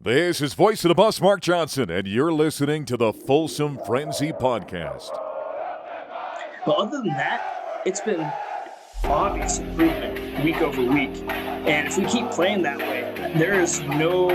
This is Voice of the Bus, Mark Johnson, and you're listening to the Folsom Frenzy Podcast. But other than that, it's been obvious improvement week over week. And if we keep playing that way, there is no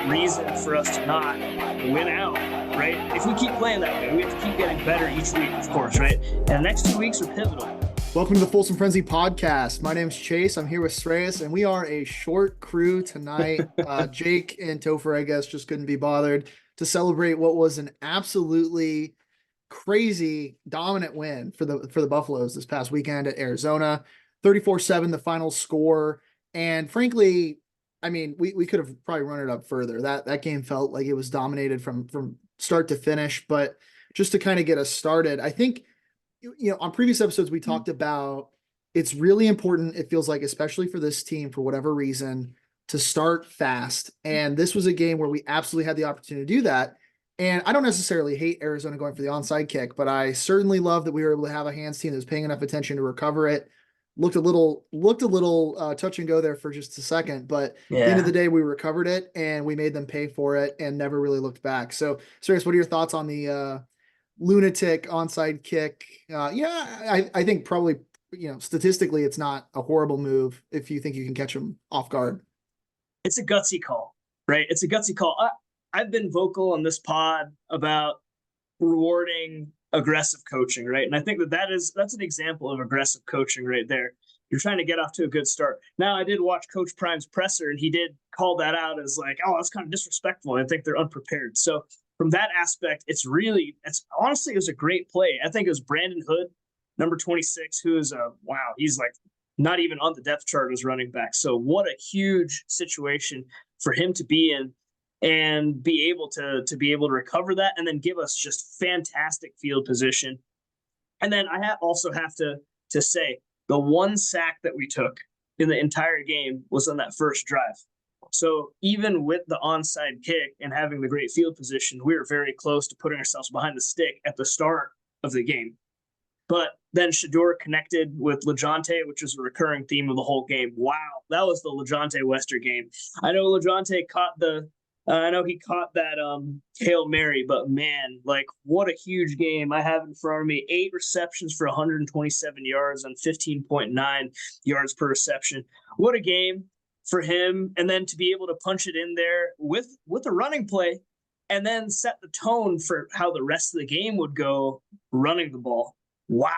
reason for us to not win out, right? If we keep playing that way, we have to keep getting better each week, of course, right? And the next 2 weeks are pivotal. Welcome to the Folsom Frenzy Podcast. My name's Chase. I'm here with Sreyas, and we are a short crew tonight. Jake and Topher, I guess, just couldn't be bothered to celebrate what was an absolutely crazy dominant win for the Buffaloes this past weekend at Arizona. 34-7, the final score. And frankly, I mean, we could have probably run it up further. That game felt like it was dominated from start to finish. But just to kind of get us started, I think, on previous episodes, we talked about it's really important, it feels like, especially for this team, for whatever reason, to start fast. And this was a game where we absolutely had the opportunity to do that. And I don't necessarily hate Arizona going for the onside kick, but I certainly love that we were able to have a hands team that was paying enough attention to recover it. Looked a little touch and go there for just a second, but at the end of the day, we recovered it and we made them pay for it and never really looked back. So, Sreyas, what are your thoughts on the lunatic onside kick? I think probably, statistically, it's not a horrible move if you think you can catch them off guard. It's a gutsy call, right? It's a gutsy call. I've been vocal on this pod about rewarding aggressive coaching, right? And I think that's an example of aggressive coaching right there. You're trying to get off to a good start. Now, I did watch Coach Prime's presser, and he did call that out as like, oh, that's kind of disrespectful. I think they're unprepared. So from that aspect, it's honestly, it was a great play. I think it was Brandon Hood, number 26, who is he's like not even on the depth chart as running back. So what a huge situation for him to be in and be able to recover that and then give us just fantastic field position. And then I also have to say the one sack that we took in the entire game was on that first drive. So even with the onside kick and having the great field position, we were very close to putting ourselves behind the stick at the start of the game. But then Shedeur connected with LeJohntay, which was a recurring theme of the whole game. Wow, that was the LeJohntay Wester game. I know LeJohntay caught that Hail Mary, but man, like what a huge game I have in front of me. 8 receptions for 127 yards on 15.9 yards per reception. What a game for him. And then to be able to punch it in there with a running play and then set the tone for how the rest of the game would go running the ball. Wow.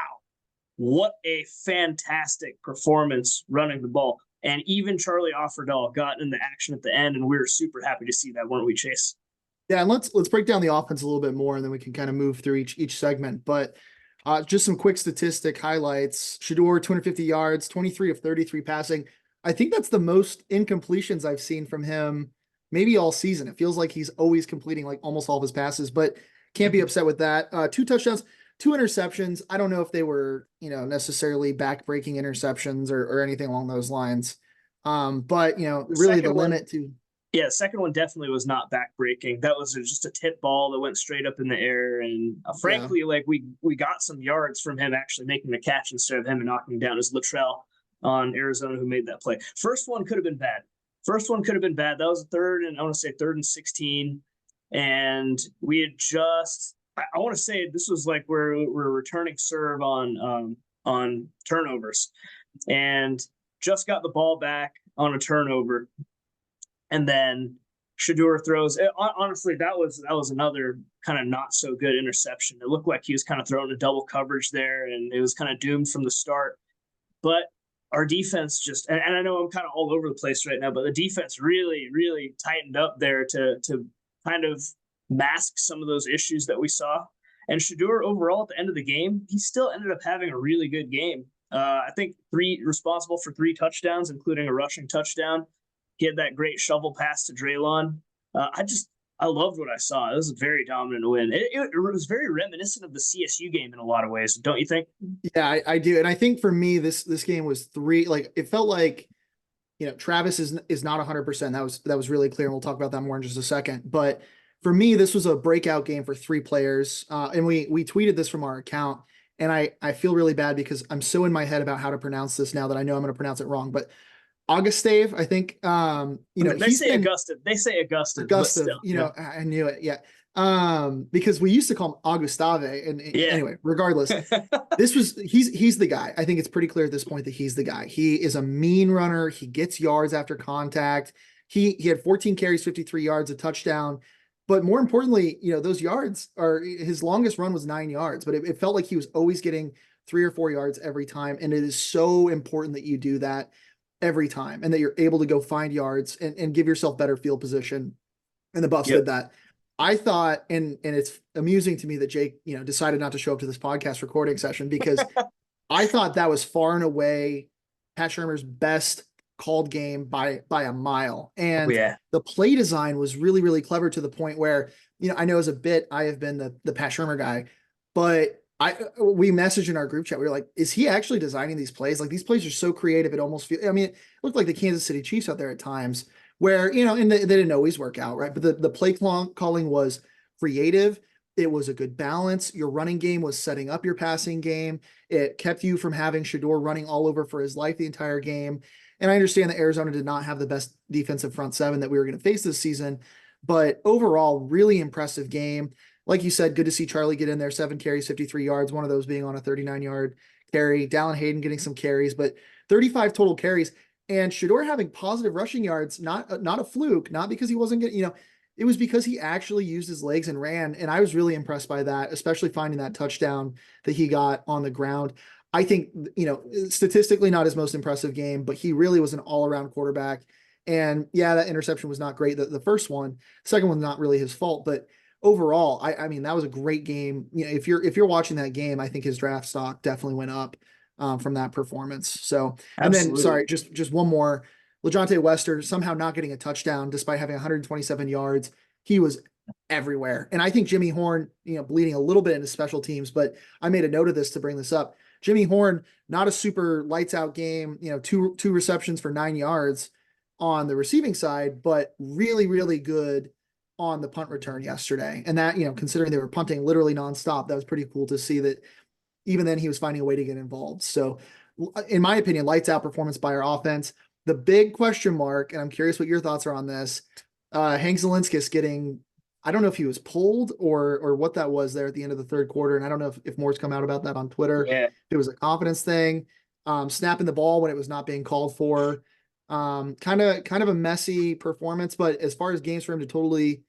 What a fantastic performance running the ball. And even Charlie Offerdahl got in the action at the end, and we were super happy to see that, weren't we, Chase? Yeah, and let's break down the offense a little bit more, and then we can kind of move through each segment. But just some quick statistic highlights. Shedeur, 250 yards, 23 of 33 passing. I think that's the most incompletions I've seen from him maybe all season. It feels like he's always completing like almost all of his passes, but can't be upset with that. 2 touchdowns, 2 interceptions. I don't know if they were, necessarily back-breaking interceptions or anything along those lines. But really the limit to. Yeah, the second one definitely was not back-breaking. That was just a tip ball that went straight up in the air. And frankly, like we got some yards from him actually making the catch instead of him knocking down his Luttrell on Arizona who made that play. First one could have been bad. That was third and 16. And we had just, I want to say this was like we're returning serve on turnovers and just got the ball back on a turnover. And then Shedeur throws. Honestly, that was another kind of not so good interception. It looked like he was kind of throwing a double coverage there, and it was kind of doomed from the start. But our defense just, and I know I'm kind of all over the place right now, but the defense really, really tightened up there to kind of mask some of those issues that we saw. And Shedeur overall at the end of the game, he still ended up having a really good game. I think responsible for 3 touchdowns, including a rushing touchdown. He had that great shovel pass to Draylon. I loved what I saw. It was a very dominant win. It was very reminiscent of the CSU game in a lot of ways, don't you think? Yeah, I do. And I think for me, this game was 3. Like it felt like, Travis is not 100%. That was really clear. And we'll talk about that more in just a second. But for me, this was a breakout game for 3 players. And we tweeted this from our account. And I feel really bad because I'm so in my head about how to pronounce this now that I know I'm going to pronounce it wrong. But Augustave, I think. They say Augusta. They say Augusta, but Augusta, still, I knew it. Yeah. Because we used to call him Augustave. And yeah. anyway, regardless, he's the guy. I think it's pretty clear at this point that he's the guy. He is a mean runner. He gets yards after contact. He had 14 carries, 53 yards, a touchdown. But more importantly, those yards are his longest run was 9 yards, but it felt like he was always getting 3 or 4 yards every time. And it is so important that you do that every time and that you're able to go find yards and give yourself better field position. And the Buffs did that. I thought, and it's amusing to me that Jake, decided not to show up to this podcast recording session, because I thought that was far and away Pat Shurmur's best called game by a mile. And the play design was really, really clever, to the point where, I know as a bit, I have been the Pat Shurmur guy, but we messaged in our group chat. We were like, is he actually designing these plays? Like, these plays are so creative. It almost it looked like the Kansas City Chiefs out there at times, where, and they didn't always work out, right? But the play calling was creative. It was a good balance. Your running game was setting up your passing game. It kept you from having Shedeur running all over for his life the entire game. And I understand that Arizona did not have the best defensive front seven that we were going to face this season, but overall, really impressive game. Like you said, good to see Charlie get in there, 7 carries, 53 yards, one of those being on a 39-yard carry. Dallin Hayden getting some carries, but 35 total carries. And Shedeur having positive rushing yards, not a fluke, not because he wasn't getting, it was because he actually used his legs and ran. And I was really impressed by that, especially finding that touchdown that he got on the ground. I think, statistically not his most impressive game, but he really was an all-around quarterback. And yeah, that interception was not great. The first one, the second one's not really his fault, but overall, I mean, that was a great game. If you're watching that game, I think his draft stock definitely went up from that performance. So, and Absolutely. then, sorry, just one more. LeJontay Wester somehow not getting a touchdown despite having 127 yards. He was everywhere. And I think Jimmy Horn, bleeding a little bit into special teams, but I made a note of this to bring this up. Jimmy Horn, not a super lights out game, two receptions for 9 yards on the receiving side, but really, really good on the punt return yesterday. And that, considering they were punting literally nonstop, that was pretty cool to see that even then he was finding a way to get involved. So in my opinion, lights out performance by our offense. The big question mark, and I'm curious what your thoughts are on this, Hank Zielinskis getting, I don't know if he was pulled or what that was there at the end of the third quarter. And I don't know if more's come out about that on Twitter. Yeah. If it was a confidence thing, snapping the ball when it was not being called for, kind of a messy performance, but as far as games for him to totally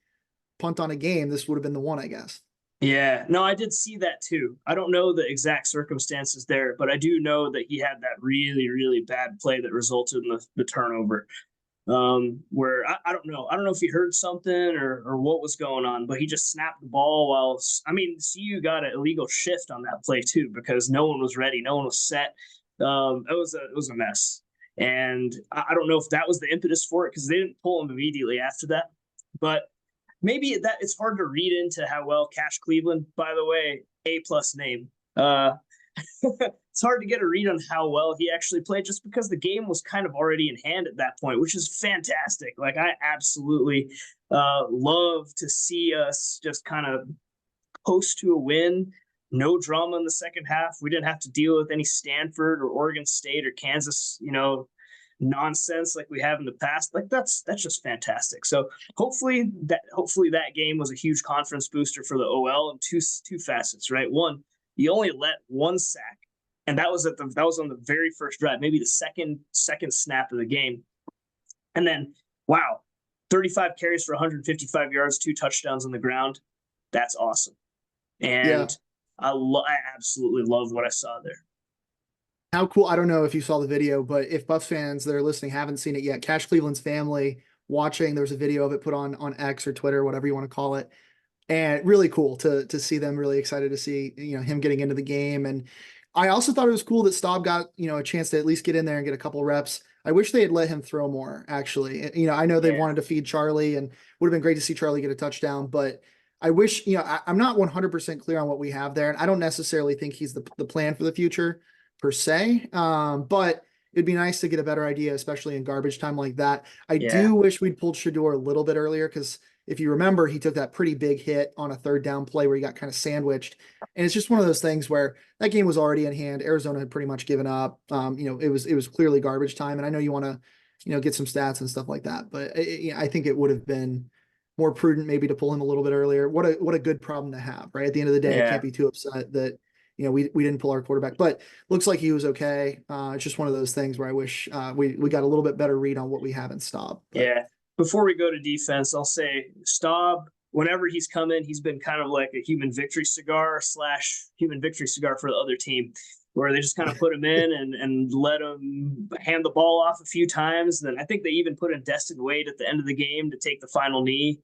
punt on a game, this would have been the one, I guess. Yeah, no, I did see that too. I don't know the exact circumstances there, but I do know that he had that really, really bad play that resulted in the turnover. Where I don't know. I don't know if he heard something or what was going on, but he just snapped the ball while, CU got an illegal shift on that play too, because no one was ready. No one was set. It was a mess. And I don't know if that was the impetus for it, because they didn't pull him immediately after that, but maybe that it's hard to read into how well Cash Cleveland, by the way, A+ name. It's hard to get a read on how well he actually played, just because the game was kind of already in hand at that point, which is fantastic. Like, I absolutely love to see us just kind of post to a win. No drama in the second half. We didn't have to deal with any Stanford or Oregon State or Kansas, nonsense like we have in the past. Like, that's just fantastic. So hopefully that game was a huge confidence booster for the OL, and two facets, right? One, you only let one sack, and that was on the very first drive, maybe the second snap of the game. And then, wow, 35 carries for 155 yards, 2 touchdowns on the ground. That's awesome. And I absolutely love what I saw there. How cool. I don't know if you saw the video, but if Buffs fans that are listening haven't seen it yet, Cash Cleveland's family watching, there's a video of it put on X or Twitter, whatever you want to call it. And really cool to see them, really excited to see, him getting into the game. And I also thought it was cool that Staub got, a chance to at least get in there and get a couple reps. I wish they had let him throw more, actually. I know they wanted to feed Charlie, and would have been great to see Charlie get a touchdown, but I wish, I'm not 100% clear on what we have there. And I don't necessarily think he's the plan for the future per se. But it'd be nice to get a better idea, especially in garbage time like that. I do wish we'd pulled Shedeur a little bit earlier, because if you remember, he took that pretty big hit on a third down play where he got kind of sandwiched. And it's just one of those things where that game was already in hand. Arizona had pretty much given up. It was clearly garbage time. And I know you want to get some stats and stuff like that. But I think it would have been more prudent maybe to pull him a little bit earlier. What a good problem to have, right? At the end of the day, I can't be too upset that, we didn't pull our quarterback, but looks like he was okay. It's just one of those things where I wish we got a little bit better read on what we have in Staub. But. Yeah. Before we go to defense, I'll say Staub, whenever he's come in, he's been kind of like a human victory cigar / human victory cigar for the other team, where they just kind of put him in and let him hand the ball off a few times. Then I think they even put in Destin Wade at the end of the game to take the final knee.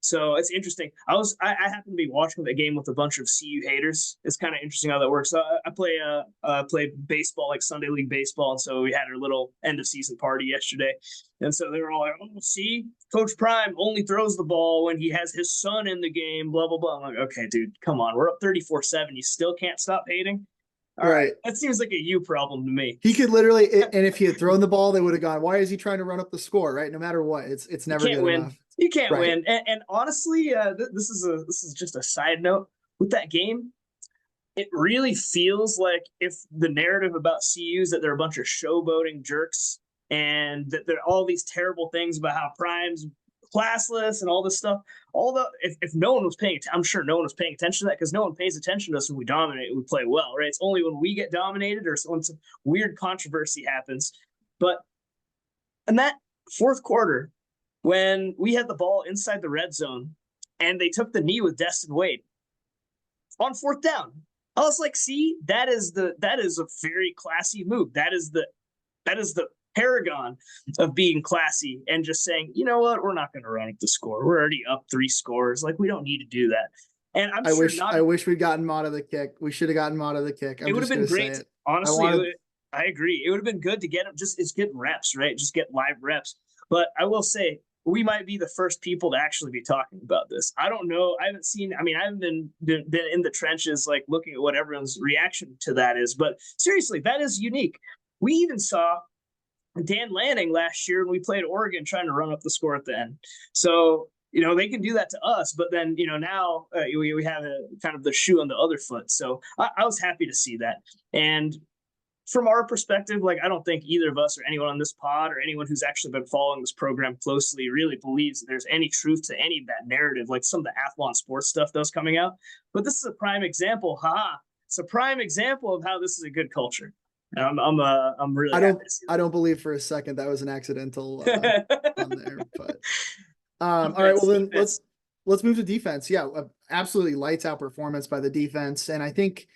So it's interesting. I happened to be watching the game with a bunch of CU haters. It's kind of interesting how that works. So I play baseball, like Sunday League baseball, and so we had our little end of season party yesterday. And so they were all like, "Oh, see, Coach Prime only throws the ball when he has his son in the game." Blah blah blah. I'm like, okay, dude, come on. We're up 34-7. You still can't stop hating. All right. That seems like a you problem to me. He could literally, and if he had thrown the ball, they would have gone, why is he trying to run up the score, right? No matter what, it's never good enough. You can't win. And honestly, this is just a side note. With that game, it really feels like if the narrative about CU is that they're a bunch of showboating jerks and that there are all these terrible things about how Prime's classless and all this stuff. If no one was paying attention, I'm sure no one was paying attention to that, because no one pays attention to us when we dominate and we play well, right? It's only when we get dominated or when some weird controversy happens. But in that fourth quarter, when we had the ball inside the red zone and they took the knee with Destin Wade on fourth down, I was like, see, that is a very classy move. That is the paragon of being classy and just saying, you know what, we're not going to run up the score. We're already up 3 scores. Like, we don't need to do that. And I wish we'd gotten Mott of the kick. We should have gotten Mott of the kick. It would have been great. Honestly, I agree. It would have been good to get him. It's good reps, right? Just get live reps. But I will say, we might be the first people to actually be talking about this. I don't know. I haven't been in the trenches, like looking at what everyone's reaction to that is. But seriously, that is unique. We even saw Dan Lanning last year when we played Oregon trying to run up the score at the end. So, they can do that to us, but then, now we have a kind of the shoe on the other foot. So I was happy to see that. And from our perspective, like, I don't think either of us or anyone on this pod or anyone who's actually been following this program closely really believes that there's any truth to any of that narrative, like some of the Athlon sports stuff that was coming out. But this is a prime example. It's a prime example of how this is a good culture. I'm really. I don't believe for a second that was an accidental on there. But all right, well then let's move to defense. Yeah, absolutely lights out performance by the defense, and I think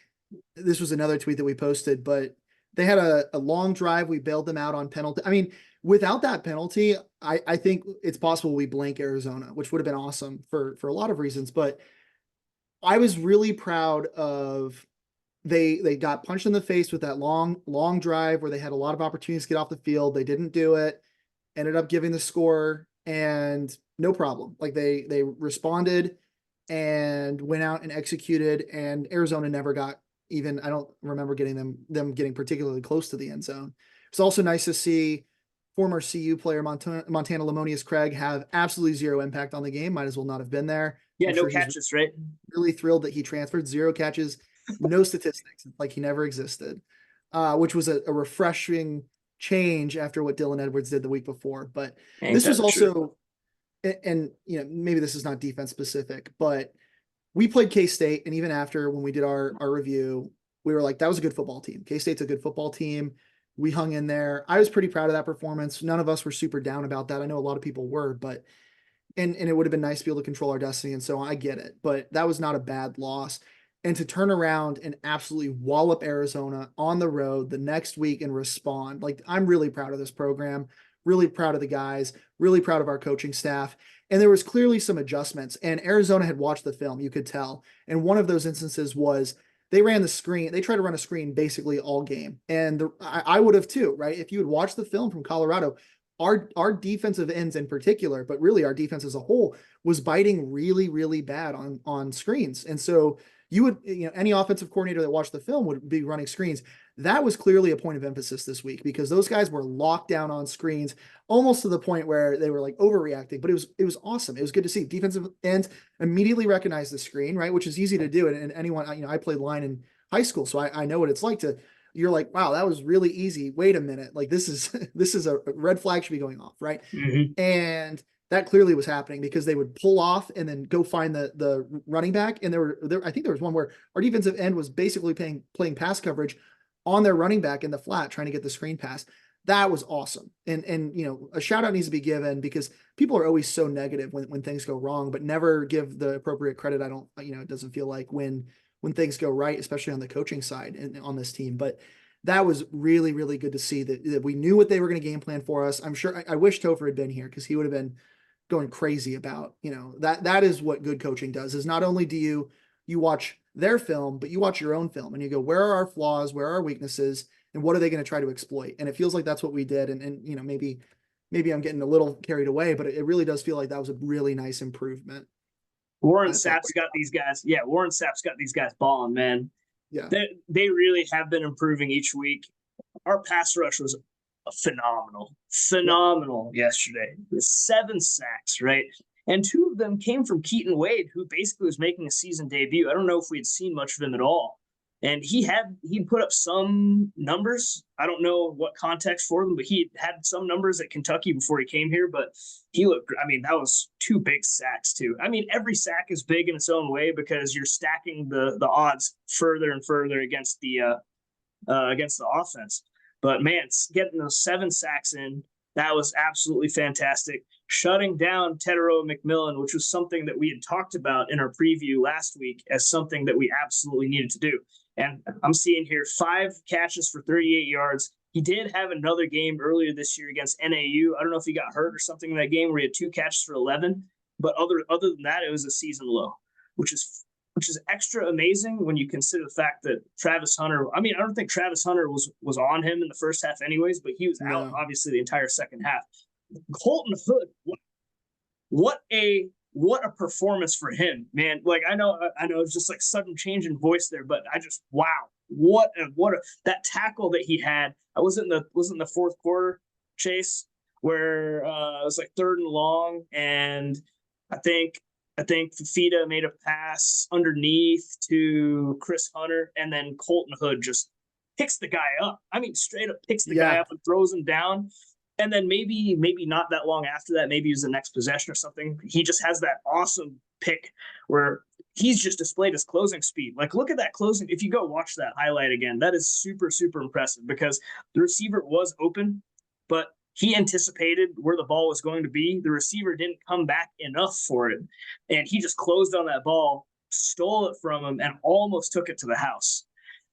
this was another tweet that we posted, but they had a long drive. We bailed them out on penalty. I mean, without that penalty, I think it's possible we blank Arizona, which would have been awesome for a lot of reasons. But I was really proud of. They got punched in the face with that long drive where they had a lot of opportunities to get off the field. They didn't do it, ended up giving the score, and no problem. Like they responded and went out and executed, and Arizona never got even, I don't remember getting them getting particularly close to the end zone. It's also nice to see former CU player Montana Lamonius Craig have absolutely zero impact on the game. Might as well not have been there. Yeah, no catches, right? Really thrilled that he transferred. 0 catches. No statistics, like he never existed, which was a refreshing change after what Dylan Edwards did the week before. But this was also, and maybe this is not defense specific, but we played K-State, and even after when we did our review, we were like, that was a good football team. K-State's a good football team. We hung in there. I was pretty proud of that performance. None of us were super down about that. I know a lot of people were, but and it would have been nice to be able to control our destiny, and so I get it. But that was not a bad loss. And to turn around and absolutely wallop Arizona on the road the next week and respond, like, I'm really proud of this program, really proud of the guys, really proud of our coaching staff. And there was clearly some adjustments, and Arizona had watched the film, you could tell. And one of those instances was they ran the screen. They tried to run a screen basically all game. And I would have too, right? If you had watched the film from Colorado, our defensive ends in particular, but really our defense as a whole, was biting really, really bad on screens. And so you would, any offensive coordinator that watched the film would be running screens. That was clearly a point of emphasis this week, because those guys were locked down on screens almost to the point where they were like overreacting, but it was awesome. It was good to see defensive ends immediately recognize the screen, right? Which is easy to do. And anyone, I played line in high school, so I know what it's like to, you're like, wow, that was really easy. Wait a minute. Like this is, this is a red flag should be going off. Right. Mm-hmm. And that clearly was happening because they would pull off and then go find the running back. And I think there was one where our defensive end was basically playing pass coverage on their running back in the flat, trying to get the screen pass. That was awesome. And, you know, a shout out needs to be given because people are always so negative when things go wrong, but never give the appropriate credit. I don't, you know, it doesn't feel like when things go right, especially on the coaching side and on this team, but that was really, really good to see that we knew what they were going to game plan for us. I'm sure I wish Topher had been here because he would have been going crazy about, you know, that is what good coaching does, is not only do you watch their film, but you watch your own film and you go, where are our flaws? Where are our weaknesses? And what are they going to try to exploit? And it feels like that's what we did. And, you know, maybe I'm getting a little carried away, but it really does feel like that was a really nice improvement. Warren Sapp's got these guys. Yeah. Warren Sapp's got these guys balling, man. Yeah. They really have been improving each week. Our pass rush was phenomenal yesterday. 7 sacks, right? And 2 of them came from Keaton Wade, who basically was making a season debut. I don't know if we had seen much of him at all. And he put up some numbers. I don't know what context for them, but he had some numbers at Kentucky before he came here. But he looked, I mean, that was 2 big sacks too. I mean, every sack is big in its own way because you're stacking the odds further and further against the offense. But man, getting those 7 sacks in, that was absolutely fantastic. Shutting down Tedero McMillan, which was something that we had talked about in our preview last week as something that we absolutely needed to do. And I'm seeing here 5 catches for 38 yards. He did have another game earlier this year against NAU. I don't know if he got hurt or something in that game where he had 2 catches for 11. But other than that, it was a season low, which is extra amazing when you consider the fact that Travis Hunter, I mean, I don't think Travis Hunter was on him in the first half anyways, but he was out obviously the entire second half. Colton Hood, what a performance for him, man. Like I know it's just like sudden change in voice there, but I just, wow, what a that tackle that he had. I was in the fourth quarter, Chase, where it was like 3rd and long, and I think Fafita made a pass underneath to Chris Hunter, and then Colton Hood just picks the guy up. I mean, straight up picks the guy up and throws him down. And then maybe not that long after that, maybe it was the next possession or something, he just has that awesome pick where he's just displayed his closing speed. Like, look at that closing. If you go watch that highlight again, that is super, super impressive because the receiver was open, but he anticipated where the ball was going to be. The receiver didn't come back enough for it. And he just closed on that ball, stole it from him, and almost took it to the house.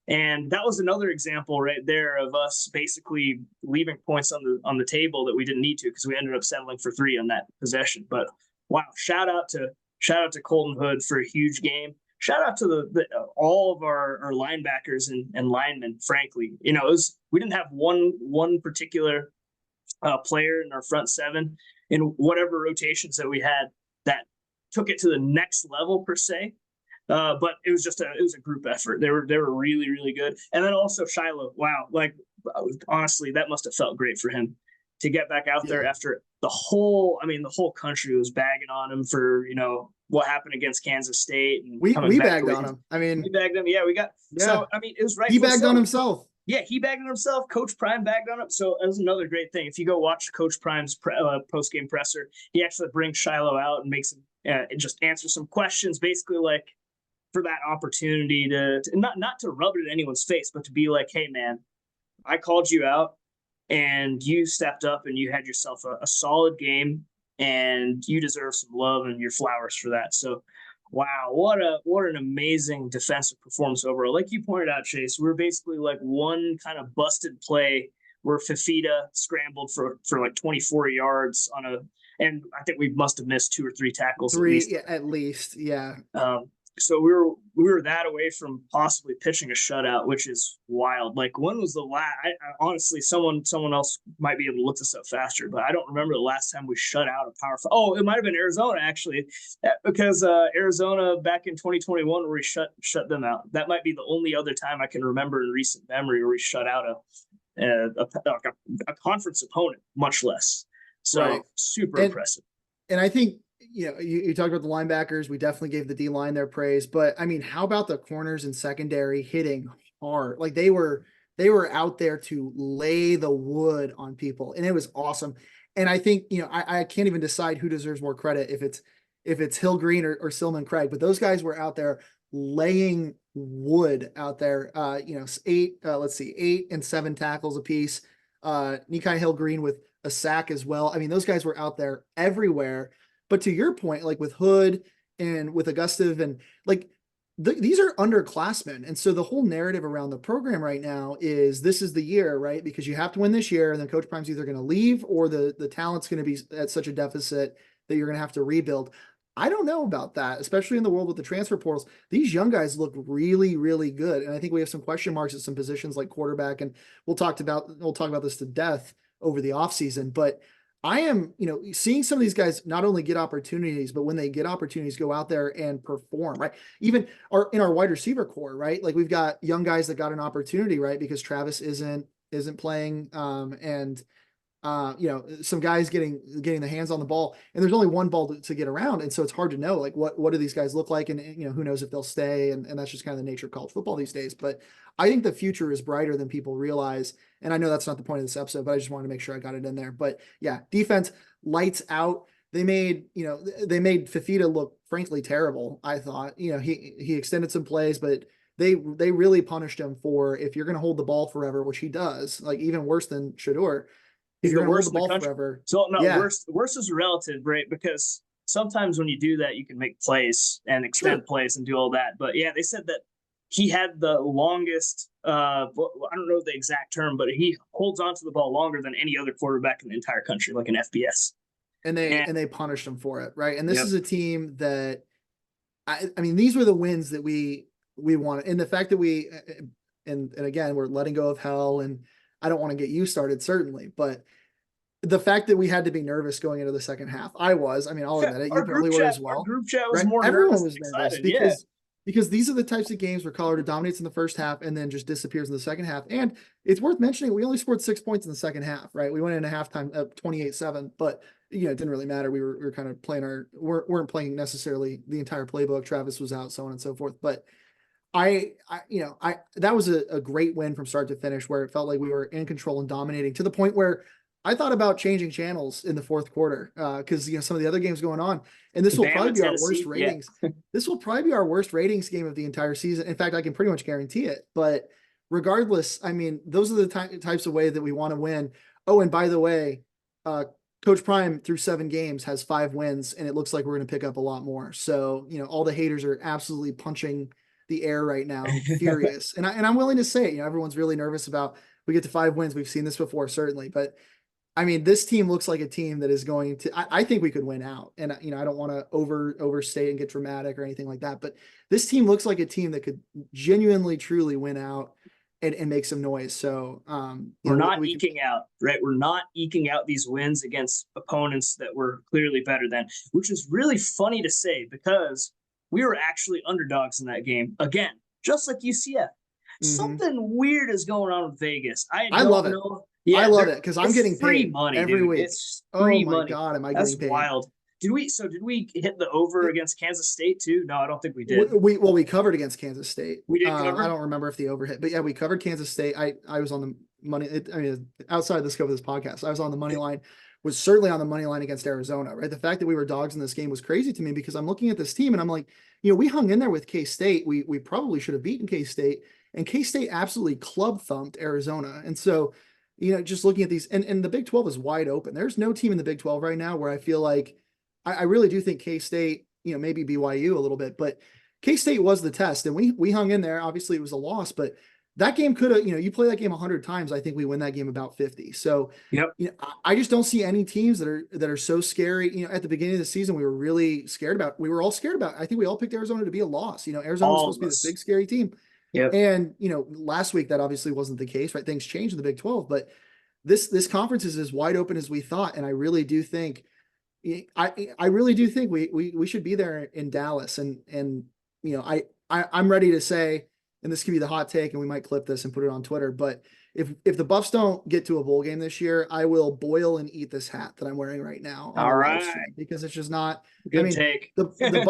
And that was another example right there of us basically leaving points on the table that we didn't need to because we ended up settling for 3 on that possession. But wow, shout out to Colton Hood for a huge game. Shout out to all of our linebackers and linemen. Frankly, you know, we didn't have one particular player in our front 7 in whatever rotations that we had that took it to the next level per se. But it was a group effort. They were really, really good. And then also Shiloh, wow, like honestly, that must have felt great for him to get back out there after the whole country was bagging on him for, you know, what happened against Kansas State. And we bagged on him. I mean, we bagged him. Yeah, we got. Yeah. So I mean, it was right. He bagged on himself. Yeah, he bagged on himself. Coach Prime bagged on him. So that was another great thing. If you go watch Coach Prime's post-game presser, he actually brings Shiloh out and makes him just answer some questions, basically like for that opportunity to not to rub it in anyone's face, but to be like, hey, man, I called you out and you stepped up and you had yourself a solid game and you deserve some love and your flowers for that. So, wow, what an amazing defensive performance overall. Like you pointed out, Chase, we're basically like one kind of busted play where Fafita scrambled for like 24 yards and I think we must have missed 2 or 3 tackles. At least. Yeah. So we were that away from possibly pitching a shutout, which is wild. Like, when was the last? Honestly, someone else might be able to look this up faster, but I don't remember the last time we shut out a Power 5. Oh, it might have been Arizona actually, because Arizona back in 2021 where we shut them out. That might be the only other time I can remember in recent memory where we shut out a conference opponent, much less. So super impressive. And I think, you know, you talked about the linebackers. We definitely gave the D line their praise, but I mean, how about the corners and secondary hitting hard? Like they were they were out there to lay the wood on people, and it was awesome. And I think, I can't even decide who deserves more credit, if it's Hill Green or Silman Craig, but those guys were out there laying wood out there. 8 and 7 tackles apiece. Nikai Hill Green with a sack as well. I mean, those guys were out there everywhere. But to your point, like with Hood and with Augustive, and like these are underclassmen. And so the whole narrative around the program right now is this is the year, right? Because you have to win this year, and then Coach Prime's either going to leave or the talent's going to be at such a deficit that you're going to have to rebuild. I don't know about that, especially in the world with the transfer portals. These young guys look really, really good. And I think we have some question marks at some positions like quarterback, and we'll talk about this to death over the offseason. But I am, seeing some of these guys not only get opportunities, but when they get opportunities, go out there and perform, right? Even in our wide receiver core, right? Like we've got young guys that got an opportunity, right? Because Travis isn't playing, and some guys getting the hands on the ball, and there's only one ball to get around. And so it's hard to know, like, what do these guys look like? And, who knows if they'll stay, and that's just kind of the nature of college football these days. But I think the future is brighter than people realize. And I know that's not the point of this episode, but I just wanted to make sure I got it in there. But yeah, defense lights out. They made Fifita look frankly terrible. I thought, he extended some plays, but they really punished him for, if you're going to hold the ball forever, which he does, like even worse than Shador. If you're going to hold the ball forever. So no, yeah. Worse is relative, right? Because sometimes when you do that, you can make plays and extend plays and do all that. But yeah, they said that he had the longest, I don't know the exact term, but he holds on to the ball longer than any other quarterback in the entire country, like an FBS. And they punished him for it, right? And this is a team that, I mean, these were the wins that we wanted. And the fact that and again, we're letting go of hell, and I don't want to get you started, certainly, but the fact that we had to be nervous going into the second half, I'll admit it. You probably were as well. Our group chat was more nervous. Everyone was nervous because these are the types of games where Colorado dominates in the first half and then just disappears in the second half. And it's worth mentioning, we only scored 6 points in the second half, right? We went into halftime up 28-7, but it didn't really matter. We were kind of playing weren't playing necessarily the entire playbook. Travis was out, so on and so forth. But that was a great win from start to finish, where it felt like we were in control and dominating, to the point where I thought about changing channels in the fourth quarter, because some of the other games going on, and this will probably be our worst ratings. Yeah. This will probably be our worst ratings game of the entire season. In fact, I can pretty much guarantee it. But regardless, I mean, those are the types of ways that we want to win. Oh, and by the way, Coach Prime through 7 games has 5 wins, and it looks like we're going to pick up a lot more. So all the haters are absolutely punching the air right now, furious. And I'm willing to say, everyone's really nervous about, we get to 5 wins. We've seen this before, certainly, but I mean, this team looks like a team that is going to, I think we could win out. And, I don't want to overstate and get dramatic or anything like that, but this team looks like a team that could genuinely, truly win out and make some noise. So we're not eking out, right? We're not eking out these wins against opponents that we're clearly better than, which is really funny to say, because we were actually underdogs in that game. Again, just like UCF. Mm-hmm. Something weird is going on with Vegas. I love it. Yeah, I love it because I'm getting free paid money every week. It's free money. Oh my God, am I getting paid? That's wild. Did we hit the over against Kansas State too? No, I don't think we did. We covered against Kansas State. We did cover? I don't remember if the over hit, but yeah, we covered Kansas State. I was on the money. Outside the scope of this podcast, I was on the money line. Was certainly on the money line against Arizona, right? The fact that we were dogs in this game was crazy to me, because I'm looking at this team and I'm like, we hung in there with K-State. We probably should have beaten K-State, and K-State absolutely club thumped Arizona. And so, just looking at these, and the Big 12 is wide open. There's no team in the Big 12 right now where I feel like, I really do think K-State, maybe BYU a little bit, but K-State was the test, and we hung in there. Obviously it was a loss, but that game could have, you play that game 100 times, I think we win that game about 50. So, I just don't see any teams that are so scary. At the beginning of the season, we were really scared about. We were all scared about. I think we all picked Arizona to be a loss. Arizona was supposed to be the big scary team. Yep. And last week that obviously wasn't the case, right? Things changed in the Big 12, but this conference is as wide open as we thought, and I really do think, I really do think we should be there in Dallas, and I'm ready to say, and this could be the hot take, and we might clip this and put it on Twitter, but if the Buffs don't get to a bowl game this year, I will boil and eat this hat that I'm wearing right now on All the live right. stream, because it's just not. Good take. The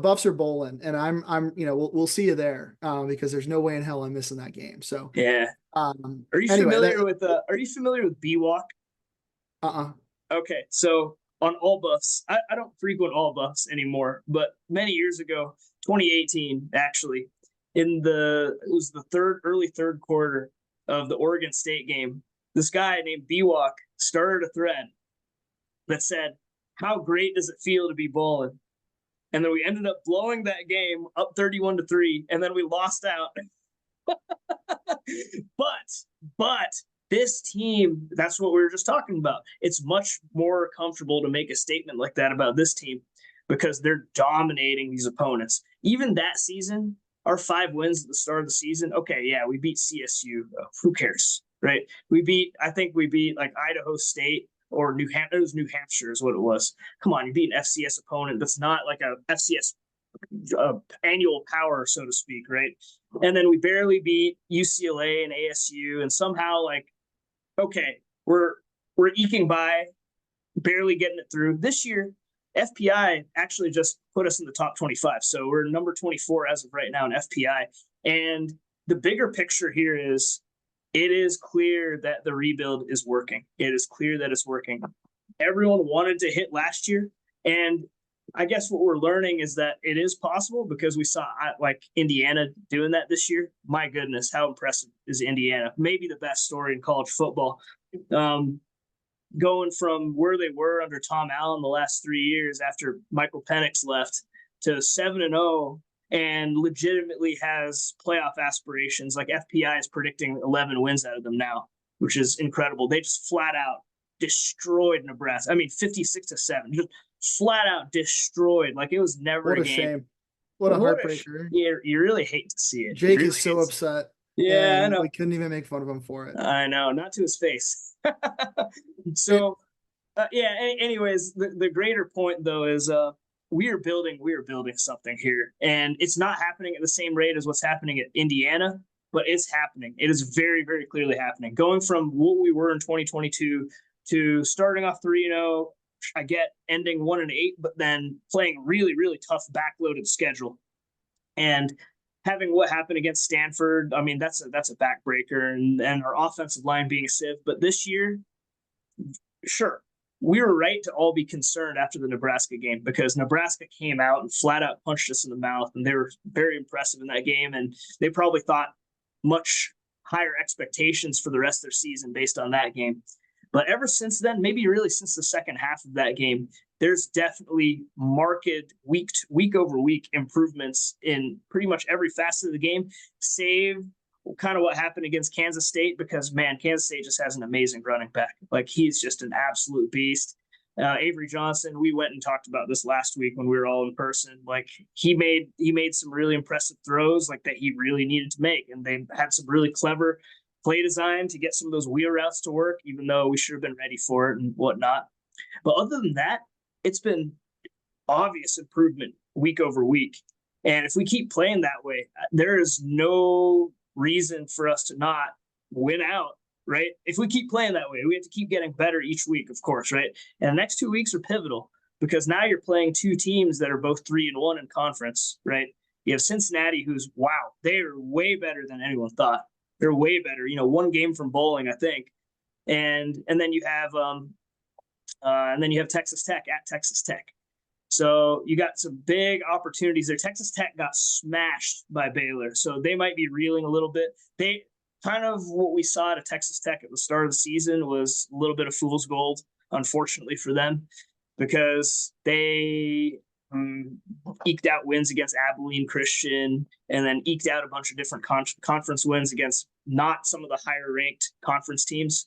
Buffs are bowling, and I'm we'll see you there, because there's no way in hell I'm missing that game. So yeah. Are you familiar with BWalk? Okay, so on All Buffs, I don't frequent All Buffs anymore, but many years ago, 2018 actually, it was the early third quarter of the Oregon State game, this guy named BWalk started a thread that said, "How great does it feel to be bowling?" And then we ended up blowing that game up 31-3, and then we lost out. But this team, that's what we were just talking about. It's much more comfortable to make a statement like that about this team because they're dominating these opponents. Even that season, our 5 wins at the start of the season, okay, yeah, we beat CSU. Who cares, right? I think we beat like Idaho State or New Hampshire. It was New Hampshire is what it was. Come on, you beat an FCS opponent that's not like a FCS annual power, so to speak, right? And then we barely beat UCLA and ASU, and somehow, like, okay, we're eking by, barely getting it through. This year, FPI actually just put us in the top 25, so we're number 24 as of right now in FPI. And the bigger picture here is, it is clear that the rebuild is working. It is clear that it's working. Everyone wanted to hit last year, and I guess what we're learning is that it is possible because we saw like Indiana doing that this year. My goodness, how impressive is Indiana? Maybe the best story in college football. Going from where they were under Tom Allen the last 3 years after Michael Penix left to 7-0 and legitimately has playoff aspirations. Like FPI is predicting 11 wins out of them now, which is incredible. They just flat out destroyed Nebraska. I mean, 56-7, just flat out destroyed. Like, it was never a game. Shame. What a heartbreaker. You really hate to see it. Jake is so upset. Yeah, I know. We couldn't even make fun of him for it. I know, not to his face. So, anyways, the greater point though is we are building something here, and it's not happening at the same rate as what's happening at Indiana, but it's happening. It is very, very clearly happening. Going from what we were in 2022 to starting off 3-0, I get ending 1-8, but then playing really, really tough backloaded schedule, and having what happened against Stanford. I mean, that's a backbreaker, and our offensive line being a sieve. But this year, sure, we were right to all be concerned after the Nebraska game, because Nebraska came out and flat out punched us in the mouth, and they were very impressive in that game, and they probably thought much higher expectations for the rest of their season based on that game. But ever since then, maybe really since the second half of that game, there's definitely marked week over week improvements in pretty much every facet of the game, save kind of what happened against Kansas State, because, man, Kansas State just has an amazing running back. Like, he's just an absolute beast. Avery Johnson, we went and talked about this last week when we were all in person. Like, he made some really impressive throws, like, that he really needed to make, and they had some really clever play design to get some of those wheel routes to work, even though we should have been ready for it and whatnot. But other than that, it's been obvious improvement week over week. And if we keep playing that way, there is no reason for us to not win out, right? If we keep playing that way, we have to keep getting better each week, of course, right? And the next 2 weeks are pivotal, because now you're playing 2 teams that are both 3-1 in conference, right? You have Cincinnati, who's, wow, they are way better than anyone thought. They're way better, 1 game from bowling, I think. And then you have Texas Tech at Texas Tech. So you got some big opportunities there. Texas Tech got smashed by Baylor, so they might be reeling a little bit. They kind of, what we saw at Texas Tech at the start of the season was a little bit of fool's gold, unfortunately for them, because they eked out wins against Abilene Christian, and then eked out a bunch of different conference wins against not some of the higher ranked conference teams.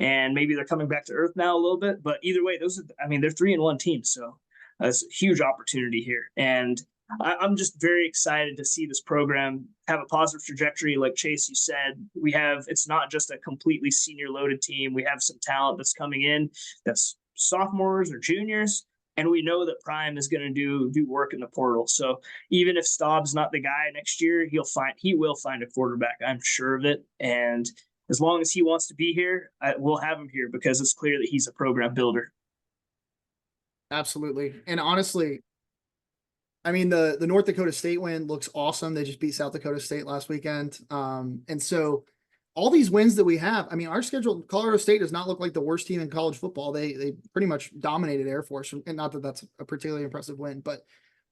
And maybe they're coming back to earth now a little bit, but either way, they're 3-1 teams. So that's a huge opportunity here. And I'm just very excited to see this program have a positive trajectory. Like Chase, you said, it's not just a completely senior loaded team. We have some talent that's coming in that's sophomores or juniors. And we know that Prime is going to do work in the portal. So even if Staub's not the guy next year, he will find a quarterback. I'm sure of it. And as long as he wants to be here, we'll have him here because it's clear that he's a program builder. Absolutely. And honestly, I mean, the North Dakota State win looks awesome. They just beat South Dakota State last weekend. And so all these wins that we have, I mean, our schedule, Colorado State does not look like the worst team in college football. They pretty much dominated Air Force, and not that that's a particularly impressive win, but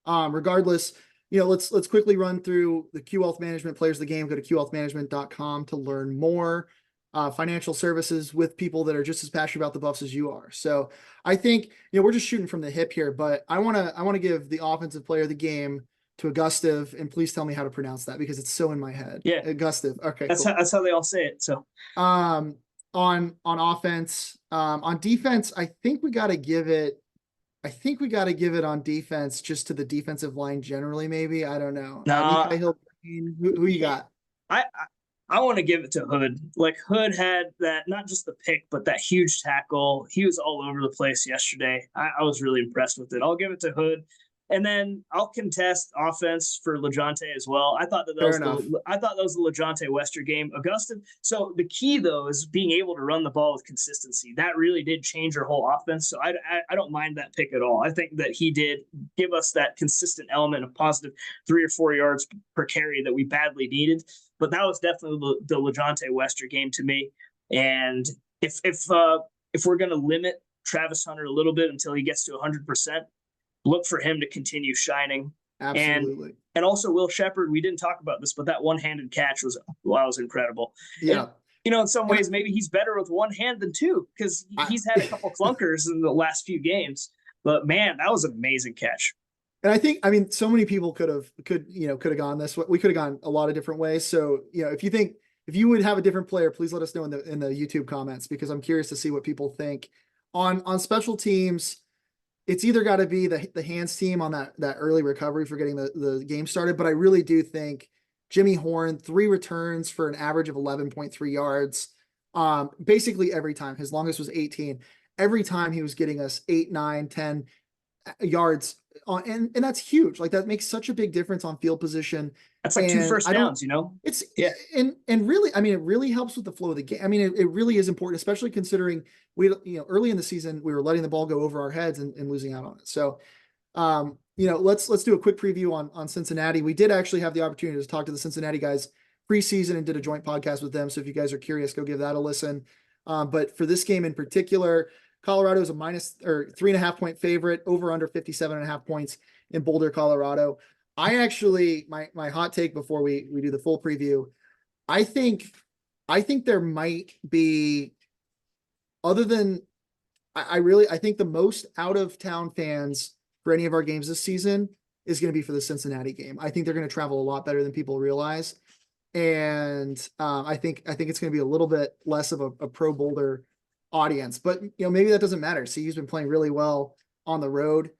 regardless, let's quickly run through the Q Wealth Management players of the game. Go to qwealthmanagement.com to learn more. Financial services with people that are just as passionate about the Buffs as you are. So I think, we're just shooting from the hip here, but I want to give the offensive player of the game to Augustive, and please tell me how to pronounce that because it's so in my head. Yeah. Augustive. Okay. That's cool. that's how they all say it. So, on offense, on defense, I think we got to give it on defense just to the defensive line generally, maybe. I don't know. Who you got? I want to give it to Hood. Like, Hood had that, not just the pick, but that huge tackle. He was all over the place yesterday. I was really impressed with it. I'll give it to Hood. And then I'll contest offense for LeJohntay as well. I thought that was the LeJohntay Wester game. Augustin. So the key though is being able to run the ball with consistency. That really did change our whole offense. So I don't mind that pick at all. I think that he did give us that consistent element of positive 3 or 4 yards per carry that we badly needed. But that was definitely the LeJohntay Wester game to me. And if we're going to limit Travis Hunter a little bit until he gets to 100%. Look for him to continue shining. Absolutely. And also Will Shepherd, we didn't talk about this, but that one-handed catch was incredible. Yeah. And, in some ways, maybe he's better with one hand than two because he's had a couple clunkers in the last few games. But man, that was an amazing catch. And I mean, so many people could have gone this way. We could have gone a lot of different ways. So, if you would have a different player, please let us know in the YouTube comments, because I'm curious to see what people think on special teams. It's either got to be the hands team on that early recovery for getting the game started. But I really do think Jimmy Horn, 3 returns for an average of 11.3 yards. Basically every time. His longest was 18. Every time he was getting us 8, 9, 10 yards. And that's huge. Like, that makes such a big difference on field position. That's like 2 first downs, It's and really, I mean, it really helps with the flow of the game. I mean, it really is important, especially considering early in the season, we were letting the ball go over our heads and losing out on it. So, let's do a quick preview on Cincinnati. We did actually have the opportunity to talk to the Cincinnati guys preseason and did a joint podcast with them. So if you guys are curious, go give that a listen. But for this game in particular, Colorado is a -3.5 point favorite, over under 57.5 points in Boulder, Colorado. I actually, my hot take before we do the full preview, I think there might be, other than, I think the most out of town fans for any of our games this season is going to be for the Cincinnati game. I think they're going to travel a lot better than people realize. And I think it's going to be a little bit less of a pro Boulder audience, but maybe that doesn't matter. CU's been playing really well on the road.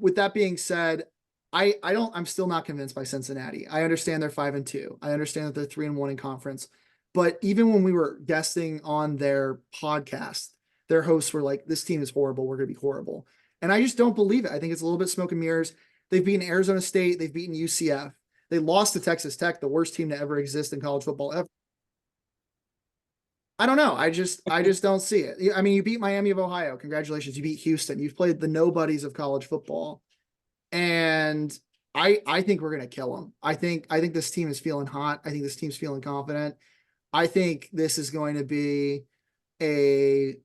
With that being said, I'm still not convinced by Cincinnati. I understand they're 5-2. I understand that they're 3-1 in conference, but even when we were guesting on their podcast, their hosts were like, this team is horrible. We're going to be horrible. And I just don't believe it. I think it's a little bit smoke and mirrors. They've beaten Arizona State. They've beaten UCF. They lost to Texas Tech, the worst team to ever exist in college football ever. I don't know. I just don't see it. I mean, you beat Miami of Ohio. Congratulations. You beat Houston. You've played the nobodies of college football. And I think we're going to kill them. I think this team is feeling hot. I think this team's feeling confident. I think this is going to be a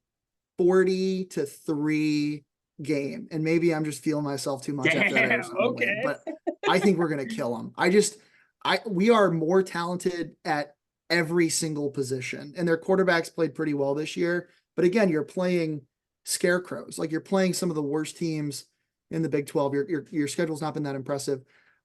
40-3 game. And maybe I'm just feeling myself too much after that Arizona win, but I think we're going to kill them. We are more talented at every single position, and their quarterbacks played pretty well this year. But again, you're playing scarecrows. Like, you're playing some of the worst teams in the Big 12. Your schedule's not been that impressive.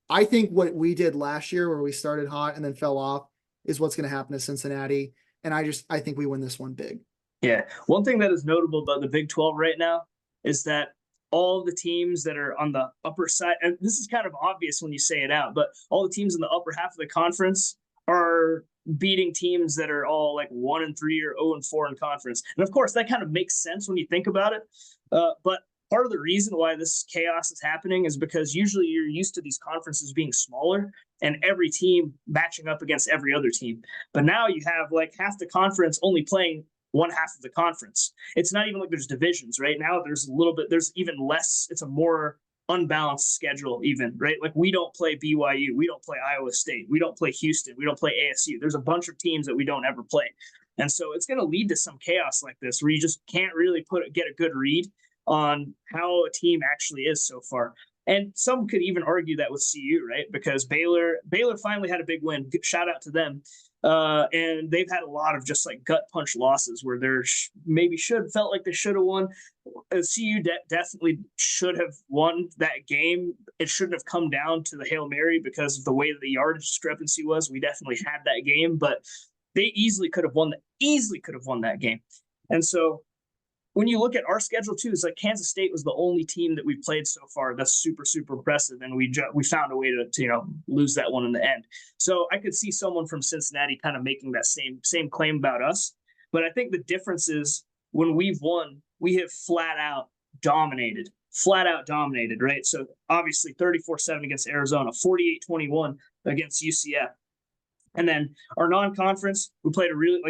I think what we did last year, where we started hot and then fell off, is what's going to happen to Cincinnati. And I think we win this one big. Yeah. One thing that is notable about the Big 12 right now is that all the teams that are on the upper side, and this is kind of obvious when you say it out, but all the teams in the upper half of the conference are beating teams that are all like 1-3 or 0-4 in conference. And of course, that kind of makes sense when you think about it. But part of the reason why this chaos is happening is because usually you're used to these conferences being smaller. and every team matching up against every other team. But now you have like half the conference only playing one half of the conference. It's not even like there's divisions, right? Now there's even less, it's a more unbalanced schedule even, right? Like we don't play BYU, we don't play Iowa State, we don't play Houston, we don't play ASU. There's a bunch of teams that we don't ever play. And so it's going to lead to some chaos like this where you just can't really get a good read on how a team actually is so far. And some could even argue that with CU, right? Because Baylor finally had a big win. Shout out to them. And they've had a lot of just like gut punch losses where they're felt like they should have won. CU definitely should have won that game. It shouldn't have come down to the Hail Mary because of the way that the yardage discrepancy was. We definitely had that game, but they easily could have won that game. And so when you look at our schedule too, it's like Kansas State was the only team that we played so far that's super, super impressive, and we found a way to lose that one in the end. So I could see someone from Cincinnati kind of making that same claim about us. But I think the difference is when we've won, we have flat out dominated, right? So obviously 34-7 against Arizona, 48-21 against UCF. And then our non-conference, we played a really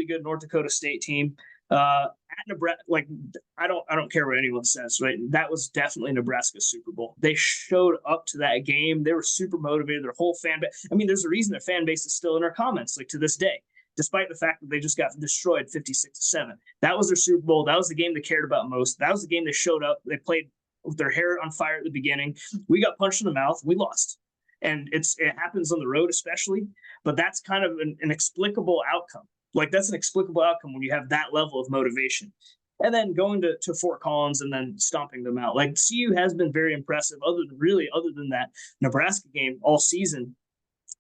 good North Dakota State team. At Nebraska, like I don't care what anyone says, right? That was definitely Nebraska's Super Bowl. They showed up to that game. They were super motivated. Their whole fan base. I mean, there's a reason their fan base is still in our comments, like to this day, despite the fact that they just got destroyed 56-7. That was their Super Bowl. That was the game they cared about most. That was the game they showed up. They played with their hair on fire at the beginning. We got punched in the mouth. We lost. And it happens on the road especially, but that's kind of an inexplicable outcome. Like that's an explicable outcome when you have that level of motivation. And then going to Fort Collins and then stomping them out. Like CU has been very impressive other than that Nebraska game all season.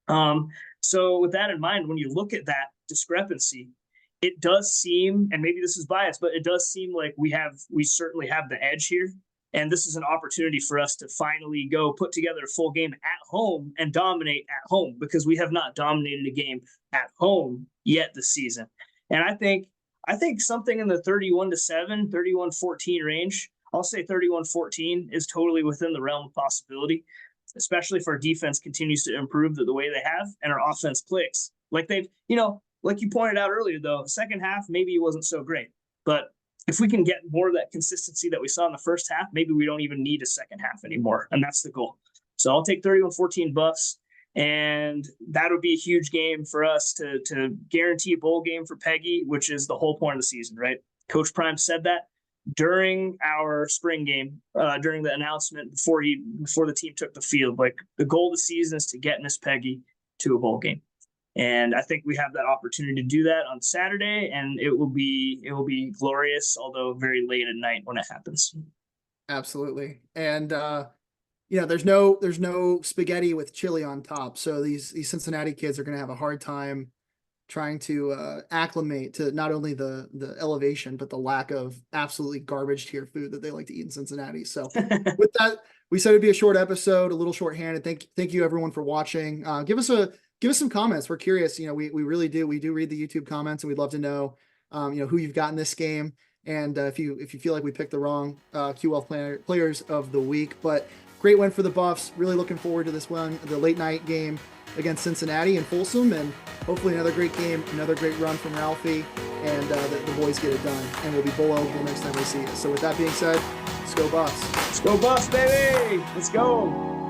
So with that in mind, when you look at that discrepancy, it does seem, and maybe this is biased, but it does seem like we certainly have the edge here. And this is an opportunity for us to finally go put together a full game at home and dominate at home, because we have not dominated a game at home yet this season. And I think something in the 31-7, 31-14 range, I'll say 31-14 is totally within the realm of possibility, especially if our defense continues to improve the way they have and our offense clicks. Like like you pointed out earlier, though, second half, maybe it wasn't so great. But if we can get more of that consistency that we saw in the first half, maybe we don't even need a second half anymore. And that's the goal. So I'll take 31-14 Buffs. And that would be a huge game for us to guarantee a bowl game for Peggy, which is the whole point of the season, right? Coach Prime said that during our spring game, during the announcement before the team took the field. Like the goal of the season is to get Miss Peggy to a bowl game. And I think we have that opportunity to do that on Saturday, and it will be glorious, although very late at night when it happens. Absolutely. And there's no spaghetti with chili on top. So these Cincinnati kids are going to have a hard time trying to acclimate to not only the elevation, but the lack of absolutely garbage tier food that they like to eat in Cincinnati. So with that, we said it'd be a short episode, a little shorthanded. Thank you everyone for watching. Give us some comments. We're curious. We really do. We do read the YouTube comments, and we'd love to know, who you've got in this game. And if you feel like we picked the wrong QL players of the week, but great win for the Buffs. Really looking forward to this one, the late night game against Cincinnati and Folsom, and hopefully another great game, another great run from Ralphie, and the boys get it done, and we'll be bowl eligible next time we see you. So with that being said, let's go Buffs. Let's go Buffs, baby. Let's go.